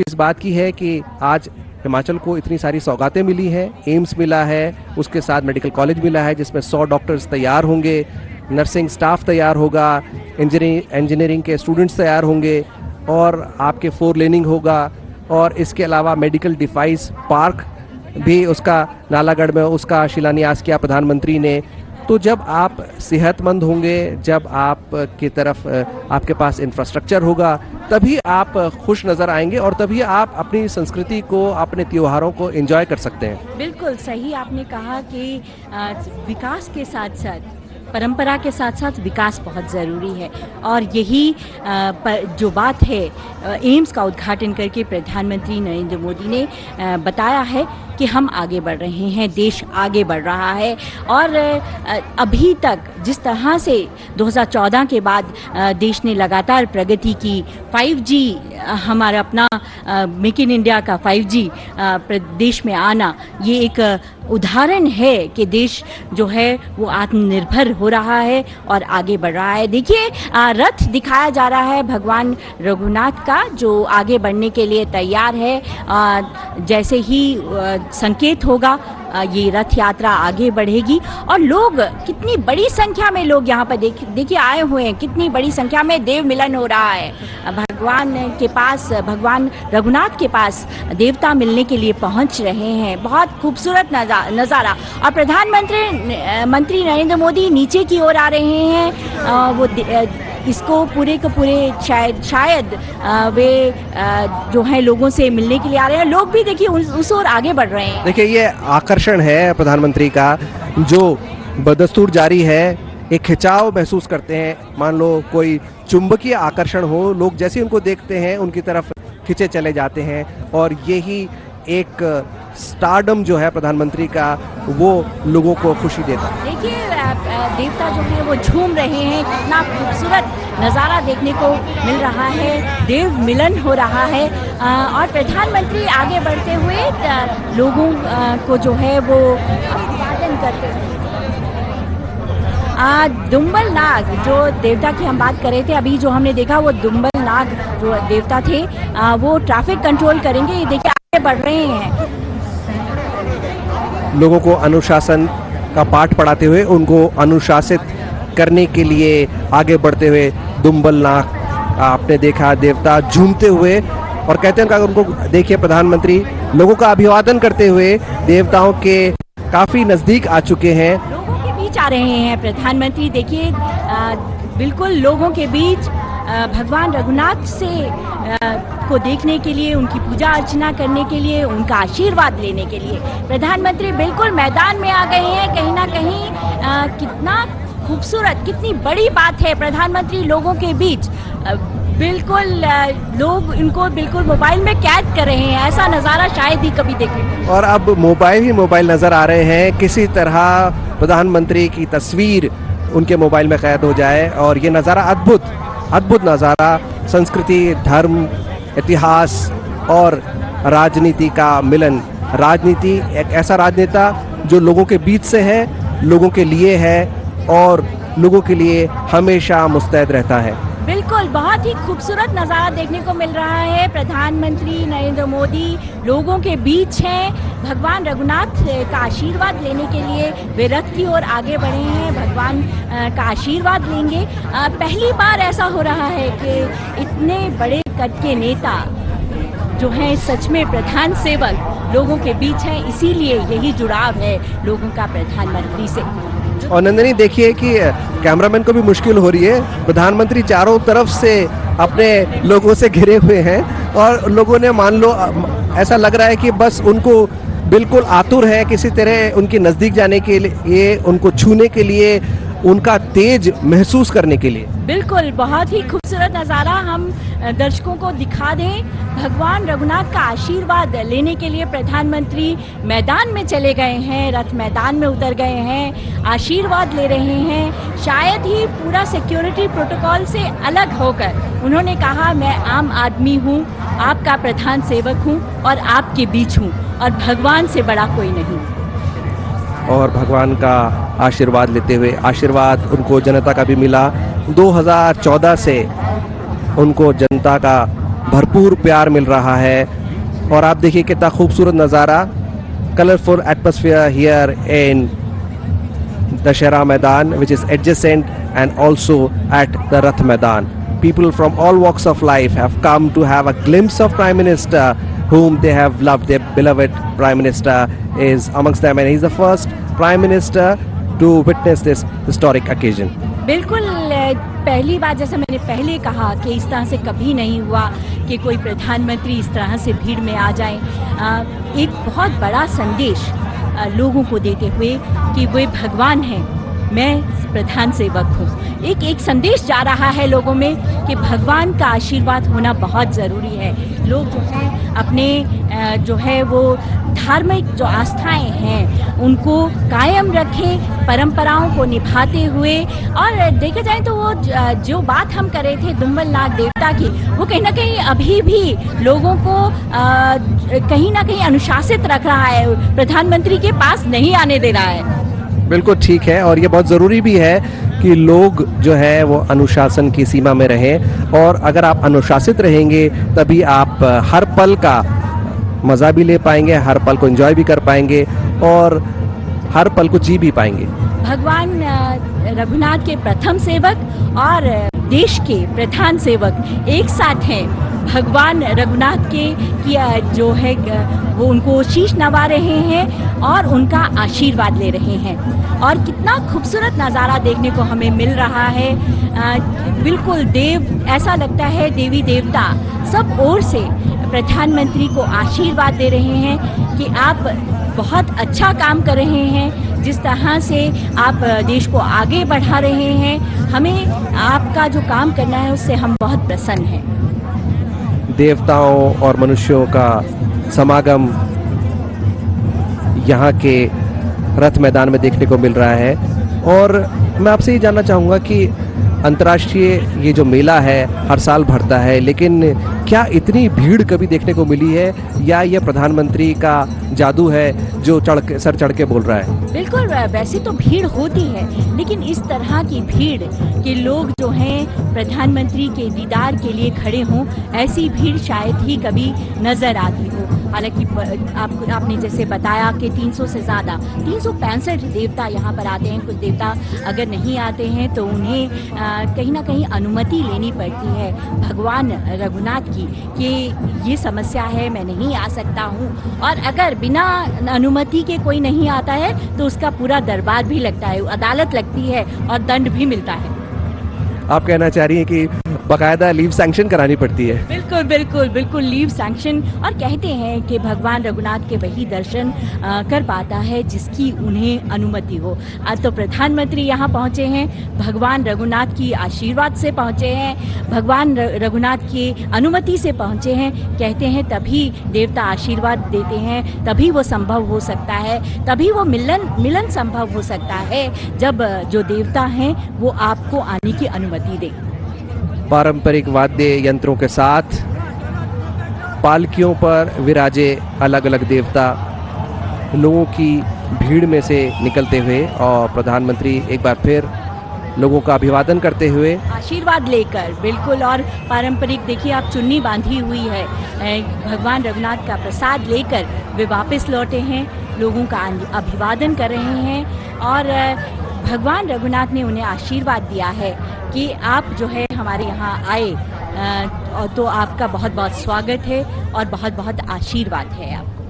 इस बात की है कि आज हिमाचल को इतनी सारी सौगातें मिली हैं। एम्स मिला है, उसके साथ मेडिकल कॉलेज मिला है जिसमें 100 डॉक्टर्स तैयार होंगे, नर्सिंग स्टाफ तैयार होगा, इंजीनियरिंग के स्टूडेंट्स तैयार होंगे और आपके 4 लेनिंग होगा। और इसके अलावा मेडिकल डिवाइस पार्क भी उसका नालागढ़ में उसका शिलान्यास किया प्रधानमंत्री ने। तो जब आप सेहतमंद होंगे, जब आप की तरफ आपके पास इंफ्रास्ट्रक्चर होगा, तभी आप खुश नज़र आएंगे और तभी आप अपनी संस्कृति को, अपने त्योहारों को एंजॉय कर सकते हैं। बिल्कुल सही आपने कहा कि विकास के साथ साथ परंपरा के साथ साथ विकास बहुत ज़रूरी है और यही जो बात है एम्स का उद्घाटन करके प्रधानमंत्री नरेंद्र मोदी ने बताया है कि हम आगे बढ़ रहे हैं, देश आगे बढ़ रहा है। और अभी तक जिस तरह से 2014 के बाद देश ने लगातार प्रगति की, 5G हमारा अपना मेक इन इंडिया का 5G देश में आना, ये एक उदाहरण है कि देश जो है वो आत्मनिर्भर हो रहा है और आगे बढ़ रहा है। देखिए रथ दिखाया जा रहा है भगवान रघुनाथ का, जो आगे बढ़ने के लिए तैयार है। जैसे ही संकेत होगा ये रथ यात्रा आगे बढ़ेगी और लोग, कितनी बड़ी संख्या में लोग यहाँ पर देखिए आए हुए हैं, कितनी बड़ी संख्या में देव मिलन हो रहा है। भगवान के पास, भगवान रघुनाथ के पास देवता मिलने के लिए पहुँच रहे हैं। बहुत खूबसूरत नज़ारा। और प्रधानमंत्री नरेंद्र मोदी नीचे की ओर आ रहे हैं। वो इसको पूरे के पूरे शायद वे जो है लोगों से मिलने के लिए आ रहे हैं। लोग भी देखिए उस ओर आगे बढ़ रहे हैं। देखिए ये आकर्षण है प्रधानमंत्री का, जो बदस्तूर जारी है। एक खिंचाव महसूस करते हैं, मान लो कोई चुंबकीय आकर्षण हो, लोग जैसे उनको देखते हैं उनकी तरफ खिंचे चले जाते हैं। और यही एक स्टारडम जो है प्रधानमंत्री का, वो लोगों को खुशी देता है। देखिए देवता जो है वो झूम रहे हैं, कितना खूबसूरत नज़ारा देखने को मिल रहा है, देव मिलन हो रहा है। और प्रधानमंत्री आगे बढ़ते हुए लोगों को जो है वो अभिवादन करते हैं। दुम्बल नाग जो देवता की हम बात कर रहे थे, अभी जो हमने देखा वो दुम्बल नाग जो देवता थे वो ट्रैफिक कंट्रोल करेंगे। ये देखिए आगे बढ़ रहे हैं, लोगों को अनुशासन का पाठ पढ़ाते हुए, उनको अनुशासित करने के लिए आगे बढ़ते हुए दुम्बल नाग आपने देखा, देवता झूमते हुए। और कहते हैं कि उनको देखिए प्रधानमंत्री लोगों का अभिवादन करते हुए देवताओं के काफी नजदीक आ चुके हैं, लोगों के बीच आ रहे हैं प्रधानमंत्री। देखिए बिल्कुल लोगों के बीच भगवान रघुनाथ से को देखने के लिए, उनकी पूजा अर्चना करने के लिए, उनका आशीर्वाद लेने के लिए प्रधानमंत्री बिल्कुल मैदान में आ गए हैं। कहीं ना कहीं कितना खूबसूरत, कितनी बड़ी बात है, प्रधानमंत्री लोगों के बीच। बिल्कुल लोग इनको बिल्कुल मोबाइल में कैद कर रहे हैं, ऐसा नज़ारा शायद ही कभी देखें। और अब मोबाइल ही मोबाइल नजर आ रहे हैं, किसी तरह प्रधानमंत्री की तस्वीर उनके मोबाइल में कैद हो जाए। और ये नज़ारा अद्भुत नज़ारा, संस्कृति, धर्म, इतिहास और राजनीति का मिलन। राजनीति एक ऐसा राजनेता जो लोगों के बीच से है, लोगों के लिए है और लोगों के लिए हमेशा मुस्तैद रहता है। बिल्कुल बहुत ही खूबसूरत नज़ारा देखने को मिल रहा है। प्रधानमंत्री नरेंद्र मोदी लोगों के बीच हैं, भगवान रघुनाथ का आशीर्वाद लेने के लिए वे रथ की ओर आगे बढ़े हैं, भगवान का आशीर्वाद लेंगे। पहली बार ऐसा हो रहा है कि इतने बड़े कद के नेता जो हैं सच में प्रधान सेवक लोगों के बीच हैं, इसीलिए यही जुड़ाव है लोगों का प्रधानमंत्री से। और नंदिनी देखिए कि कैमरामैन को भी मुश्किल हो रही है, प्रधानमंत्री चारों तरफ से अपने लोगों से घिरे हुए हैं और लोगों ने, मान लो ऐसा लग रहा है कि बस उनको बिल्कुल आतुर है किसी तरह उनके नज़दीक जाने के लिए, उनको छूने के लिए, उनका तेज महसूस करने के लिए। बिल्कुल बहुत ही खूबसूरत नज़ारा हम दर्शकों को दिखा दें। भगवान रघुनाथ का आशीर्वाद लेने के लिए प्रधानमंत्री मैदान में चले गए हैं, रथ मैदान में उतर गए हैं, आशीर्वाद ले रहे हैं। शायद ही पूरा सिक्योरिटी प्रोटोकॉल से अलग होकर उन्होंने कहा, मैं आम आदमी हूँ, आपका प्रधान सेवक हूँ और आपके बीच हूँ और भगवान से बड़ा कोई नहीं। और भगवान का आशीर्वाद लेते हुए, आशीर्वाद उनको जनता का भी मिला। 2014 से उनको जनता का भरपूर प्यार मिल रहा है। और आप देखिए कितना खूबसूरत नज़ारा, colourful atmosphere here in Dashera Maidan, which is adjacent and also at the Rath Maidan. People from all walks of life have come to have a glimpse of Prime Minister whom they have loved. Their beloved Prime Minister is amongst them, and he's the first Prime Minister to witness this historic occasion. बिल्कुल पहली बार, जैसा मैंने पहले कहा कि इस तरह से कभी नहीं हुआ कि कोई प्रधानमंत्री इस तरह से भीड़ में आ जाए। एक बहुत बड़ा संदेश लोगों को देते हुए कि वे भगवान हैं, मैं प्रधान सेवक हूँ। एक संदेश जा रहा है लोगों में कि भगवान का आशीर्वाद होना बहुत ज़रूरी है। लोग जो है अपने जो है वो धार्मिक जो आस्थाएं हैं उनको कायम रखें, परंपराओं को निभाते हुए। और देखा जाए तो वो जो बात हम कर रहे थे दुम्बल नाग देवता की, वो कहीं ना कहीं अभी भी लोगों को कहीं ना कहीं अनुशासित रख रहा है, प्रधानमंत्री के पास नहीं आने दे रहा है। बिल्कुल ठीक है, और ये बहुत ज़रूरी भी है कि लोग जो है वो अनुशासन की सीमा में रहें। और अगर आप अनुशासित रहेंगे तभी आप हर पल का मज़ा भी ले पाएंगे, हर पल को एंजॉय भी कर पाएंगे और हर पल को जी भी पाएंगे। भगवान रघुनाथ के प्रथम सेवक और देश के प्रधान सेवक एक साथ हैं। भगवान रघुनाथ की जो है वो उनको शीश नवा रहे हैं और उनका आशीर्वाद ले रहे हैं। और कितना खूबसूरत नज़ारा देखने को हमें मिल रहा है। बिल्कुल ऐसा लगता है देवी देवता सब ओर से प्रधानमंत्री को आशीर्वाद दे रहे हैं कि आप बहुत अच्छा काम कर रहे हैं, जिस तरह से आप देश को आगे बढ़ा रहे हैं। हमें आपका जो काम करना है उससे हम बहुत प्रसन्न हैं। देवताओं और मनुष्यों का समागम यहाँ के रथ मैदान में देखने को मिल रहा है। और मैं आपसे ये जानना चाहूँगा कि अंतर्राष्ट्रीय ये जो मेला है हर साल भरता है, लेकिन क्या इतनी भीड़ कभी देखने को मिली है या ये प्रधानमंत्री का जादू है जो सर चढ़ के बोल रहा है? बिल्कुल, वैसे तो भीड़ होती है, लेकिन इस तरह की भीड़ कि लोग जो हैं प्रधानमंत्री के दीदार के लिए खड़े हों, ऐसी भीड़ शायद ही कभी नज़र आती हो। हालांकि आपने जैसे बताया कि 300 से ज़्यादा 365 देवता यहाँ पर आते हैं। कुछ देवता अगर नहीं आते हैं तो उन्हें कहीं ना कहीं अनुमति लेनी पड़ती है भगवान रघुनाथ की कि ये समस्या है, मैं नहीं आ सकता हूँ। और अगर बिना अनुमति के कोई नहीं आता है तो उसका पूरा दरबार भी लगता है, अदालत लगती है और दंड भी मिलता है। आप कहना चाह रही हैं कि बाकायदा लीव सैंक्शन करानी पड़ती है? बिल्कुल बिल्कुल बिल्कुल, लीव सैंक्शन। और कहते हैं कि भगवान रघुनाथ के वही दर्शन कर पाता है जिसकी उन्हें अनुमति हो। आज तो प्रधानमंत्री यहाँ पहुँचे हैं, भगवान रघुनाथ की आशीर्वाद से पहुँचे हैं, भगवान रघुनाथ की अनुमति से पहुँचे हैं। कहते हैं तभी देवता आशीर्वाद देते हैं, तभी वो संभव हो सकता है, तभी वो मिलन संभव हो सकता है जब जो देवता हैं वो आपको आने की अनुमति दें। पारंपरिक वाद्य यंत्रों के साथ पालकियों पर विराजे अलग अलग देवता लोगों की भीड़ में से निकलते हुए, और प्रधानमंत्री एक बार फिर लोगों का अभिवादन करते हुए आशीर्वाद लेकर। बिल्कुल, और पारंपरिक देखिए आप चुन्नी बांधी हुई है, भगवान रघुनाथ का प्रसाद लेकर वे वापस लौटे हैं, लोगों का अभिवादन कर रहे हैं। और भगवान रघुनाथ ने उन्हें आशीर्वाद दिया है कि आप जो है हमारे यहाँ आए, तो आपका बहुत बहुत स्वागत है और बहुत बहुत आशीर्वाद है आपको।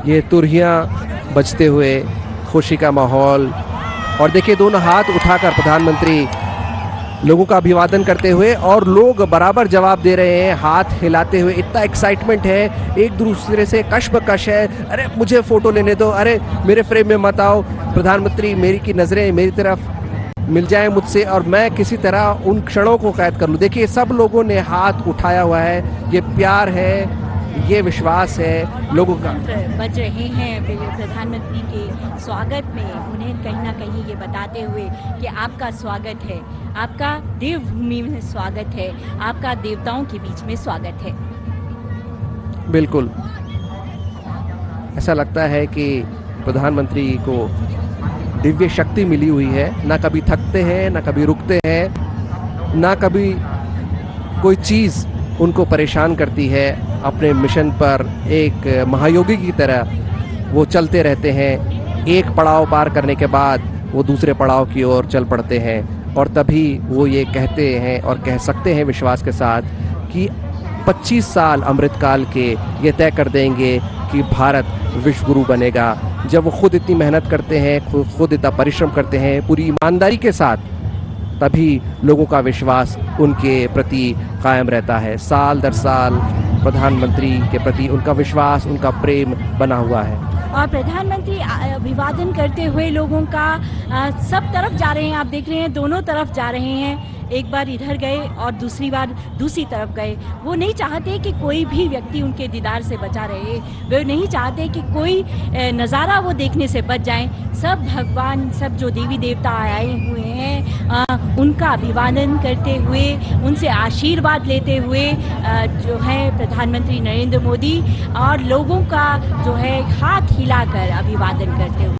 ये तुरहियां बजते हुए खुशी का माहौल, और देखिए दोनों हाथ उठाकर प्रधानमंत्री लोगों का अभिवादन करते हुए, और लोग बराबर जवाब दे रहे हैं हाथ हिलाते हुए। इतना एक्साइटमेंट है, एक दूसरे से कश है, अरे मुझे फ़ोटो लेने दो, अरे मेरे फ्रेम में मत आओ, प्रधानमंत्री मेरी की नज़रें मेरी तरफ मिल जाए मुझसे और मैं किसी तरह उन क्षणों को कैद कर लूँ। देखिए सब लोगों ने हाथ उठाया हुआ है, ये प्यार है, ये विश्वास है लोगों का। बज रहे हैं प्रधानमंत्री के स्वागत में, उन्हें कहीं ना कहीं ये बताते हुए कि आपका स्वागत है, आपका देवभूमि में स्वागत है, आपका देवताओं के बीच में स्वागत है। बिल्कुल ऐसा लगता है कि प्रधानमंत्री को दिव्य शक्ति मिली हुई है, ना कभी थकते हैं, ना कभी रुकते हैं, ना कभी कोई चीज़ उनको परेशान करती है। अपने मिशन पर एक महायोगी की तरह वो चलते रहते हैं। एक पड़ाव पार करने के बाद वो दूसरे पड़ाव की ओर चल पड़ते हैं और तभी वो ये कहते हैं और कह सकते हैं विश्वास के साथ कि 25 साल अमृतकाल के ये तय कर देंगे कि भारत विश्व गुरु बनेगा। जब वो खुद इतनी मेहनत करते हैं, खुद इतना परिश्रम करते हैं पूरी ईमानदारी के साथ, तभी लोगों का विश्वास उनके प्रति कायम रहता है। साल दर साल प्रधानमंत्री के प्रति उनका विश्वास, उनका प्रेम बना हुआ है। और प्रधानमंत्री अभिवादन करते हुए लोगों का सब तरफ जा रहे हैं। आप देख रहे हैं दोनों तरफ जा रहे हैं। एक बार इधर गए और दूसरी बार दूसरी तरफ गए। वो नहीं चाहते कि कोई भी व्यक्ति उनके दीदार से बचा रहे। वे नहीं चाहते कि कोई नज़ारा वो देखने से बच जाए। सब भगवान, सब जो देवी देवता आए हुए हैं उनका अभिवादन करते हुए, उनसे आशीर्वाद लेते हुए जो है प्रधानमंत्री नरेंद्र मोदी और लोगों का जो है हाथ हिलाकर अभिवादन करते हुए